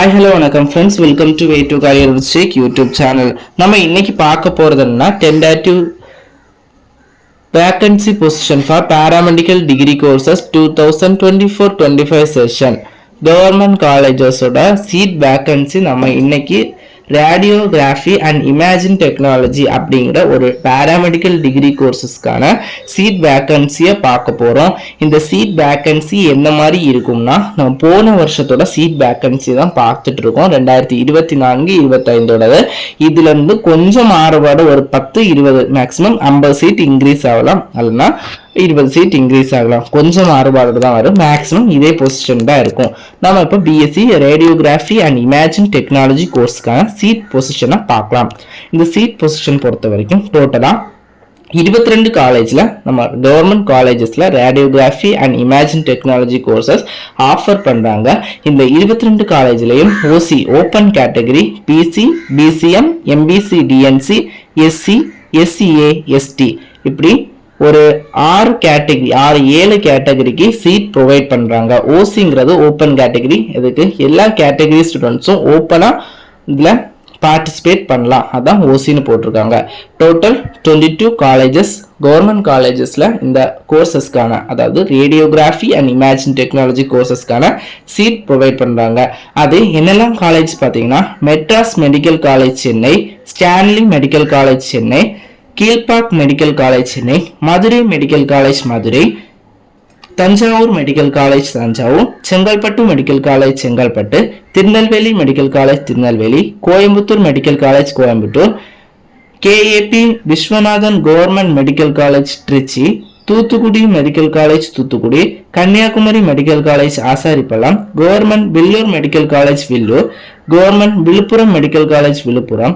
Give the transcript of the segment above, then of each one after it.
Hi hello வணக்கம் friends, welcome to way to career with Shaikh YouTube channel. நம்ம இன்னைக்கு பார்க்க போறதுன்னா tentative vacancy position for paramedical degree courses 2024-25 session government காலேஜஸோட seat vacancy நம்ம இன்னைக்கு ரேடியோகிராஃபி அண்ட் இமேஜின் டெக்னாலஜி அப்படிங்கிற ஒரு பாராமெடிக்கல் டிகிரி கோர்சஸ்க்கான சீட் வேகன்சியை பார்க்க போகிறோம். இந்த சீட் வேகன்சி எந்த மாதிரி இருக்கும்னா, நம்ம போன வருஷத்தோட சீட் வேகன்சி தான் பார்த்துட்டு இருக்கோம். 2024-25 இதுல இருந்து கொஞ்சம் மாறுபாடு, ஒரு 10-20 மேக்ஸிமம் 50 சீட் இன்க்ரீஸ் ஆகலாம், இல்லைன்னா 20 சீட் இன்க்ரீஸ் ஆகலாம். கொஞ்சம் மாறுபாடு தான் வரும். மேக்ஸிமம் இதே பொசிஷன் தான் இருக்கும். நம்ம இப்போ BSc radiography and imaging technology கோர்ஸ்க்கான சீட் பொசிஷனை பார்க்கலாம். இந்த சீட் பொசிஷன் பொறுத்த வரைக்கும் டோட்டலாக 22 காலேஜில் நம்ம கவர்மெண்ட் காலேஜஸில் radiography and imaging technology courses offer பண்ணுறாங்க. இந்த 22 காலேஜ்லையும் OC open category, BC, BCM, MBC, DNC, SC, SCA, ST இப்படி ஒரு 6 கேட்டகரி 6-7 கேட்டகரிக்கு சீட் ப்ரொவைட் பண்ணுறாங்க. ஓசிங்கிறது ஓப்பன் கேட்டகரி. இதுக்கு எல்லா கேட்டகரி ஸ்டூடெண்ட்ஸும் ஓப்பனாக இதில் பார்ட்டிசிபேட் பண்ணலாம். அதான் ஓசின்னு போட்டிருக்காங்க. டோட்டல் 22 காலேஜஸ் கவர்மெண்ட் காலேஜஸில் இந்த கோர்சஸ்க்கான, அதாவது ரேடியோகிராஃபி அண்ட் இமேஜின் டெக்னாலஜி கோர்சஸ்க்கான சீட் ப்ரொவைட் பண்ணுறாங்க. அது என்னெல்லாம் காலேஜ் பார்த்தீங்கன்னா, Madras medical college Chennai, Stanley medical college Chennai, Kilpauk medical college Chennai, Madurai medical college Madurai, Thanjavur medical college Thanjavur, Chengalpattu medical college Chengalpattu, Tirunelveli medical college Tirunelveli, Coimbatore medical college Coimbatore, KAP Viswanathan government medical college Tiruchi, Thoothukudi medical college Thoothukudi, Kanyakumari medical college Asaripallam, government Vellore medical college Vellore, government Viluppuram medical college Viluppuram,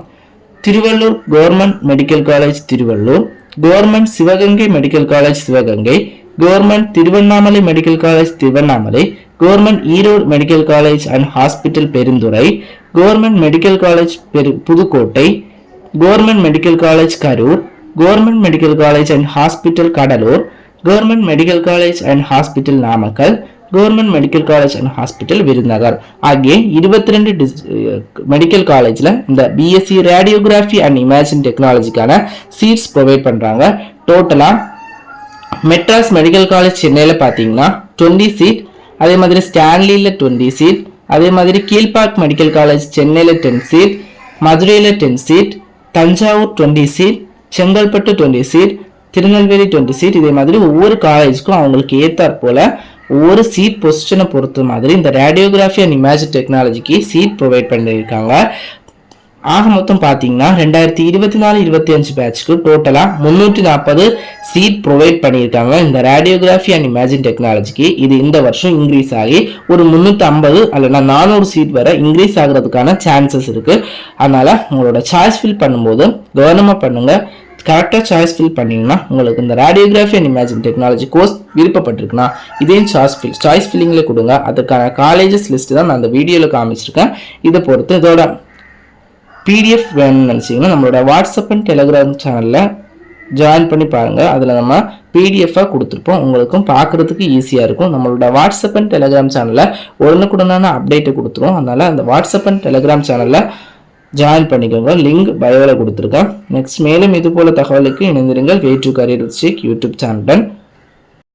Tiruvallur government medical college Tiruvallur, government Sivaganga medical college Sivaganga, government Tiruvannamalai medical college Tiruvannamalai, government Erode medical college and hospital Perundurai, government medical college Pudukkottai, government medical college Karur, government medical college and hospital Cuddalore, government medical college and hospital Namakkal, government medical college and hospital Virudhunagar ஆகிய 22 medical காலேஜில் இந்த BSc radiography and imaging டெக்னாலஜிக்கான seats provide பண்ணுறாங்க. டோட்டலாக Madras medical college சென்னையில் பார்த்தீங்கன்னா 20 seat, அதே மாதிரி ஸ்டான்லியில் 20 சீட், அதே மாதிரி கீழ்பாக் மெடிக்கல் காலேஜ் சென்னையில் 10 சீட், மதுரையில் 10 seat, Thanjavur 20 seat, Chengalpattu 20 seat, Tirunelveli 20 seat. இதே மாதிரி ஒவ்வொரு காலேஜுக்கும் அவங்களுக்கு ஏற்றாற் போல ஒவ்வொரு சீட் பொசிஷனை பொறுத்த மாதிரி இந்த ரேடியோகிராஃபி அண்ட் இமேஜின் டெக்னாலஜிக்கு சீட் ப்ரொவைட் பண்ணியிருக்காங்க. ஆக மொத்தம் பார்த்தீங்கன்னா 2024-25 பேட்ச்க்கு டோட்டலாக 340 சீட் ப்ரொவைட் பண்ணியிருக்காங்க இந்த ரேடியோகிராஃபி அண்ட் இமேஜின் டெக்னாலஜிக்கு. இது இந்த வருஷம் இன்க்ரீஸ் ஆகி ஒரு 350 அல்லனா 400 சீட் வரை இன்க்ரீஸ் ஆகிறதுக்கான சான்சஸ் இருக்குது. அதனால் உங்களோட சாய்ஸ் ஃபில் பண்ணும்போது கவனமாக பண்ணுங்கள். கரெக்டாக சாய்ஸ் ஃபில் பண்ணிங்கன்னா உங்களுக்கு இந்த radiography and imaging technology course விருப்பப்பட்டிருக்குன்னா இதையும் சாய்ஸ் ஃபில்லிங்கில் கொடுங்க. அதுக்கான காலேஜஸ் லிஸ்ட்டு தான் நான் அந்த வீடியோவில் காமிச்சிருக்கேன். இதை பொறுத்து இதோட பிடிஎஃப் வேணும்னு நினச்சிங்கன்னா நம்மளோட வாட்ஸ்அப் அண்ட் டெலிகிராம் சேனலில் ஜாயின் பண்ணி பாருங்கள். அதில் நம்ம பிடிஎஃபாக கொடுத்துருப்போம். உங்களுக்கும் பார்க்குறதுக்கு ஈஸியாக இருக்கும். நம்மளோட வாட்ஸ்அப் அண்ட் டெலிகிராம் சேனலில் உடனுக்குடனான அப்டேட்டை கொடுத்துருவோம். அதனால் அந்த வாட்ஸ்அப் அண்ட் டெலிகிராம் சேனலில் ஜாயின் பண்ணிக்கோங்க. லிங்க் பயோவில் கொடுத்துருக்கேன். நெக்ஸ்ட் மேலும் இது போல தகவலுக்கு இணைந்திருங்கள். Way to career with Shaikh YouTube சேனலுடன்.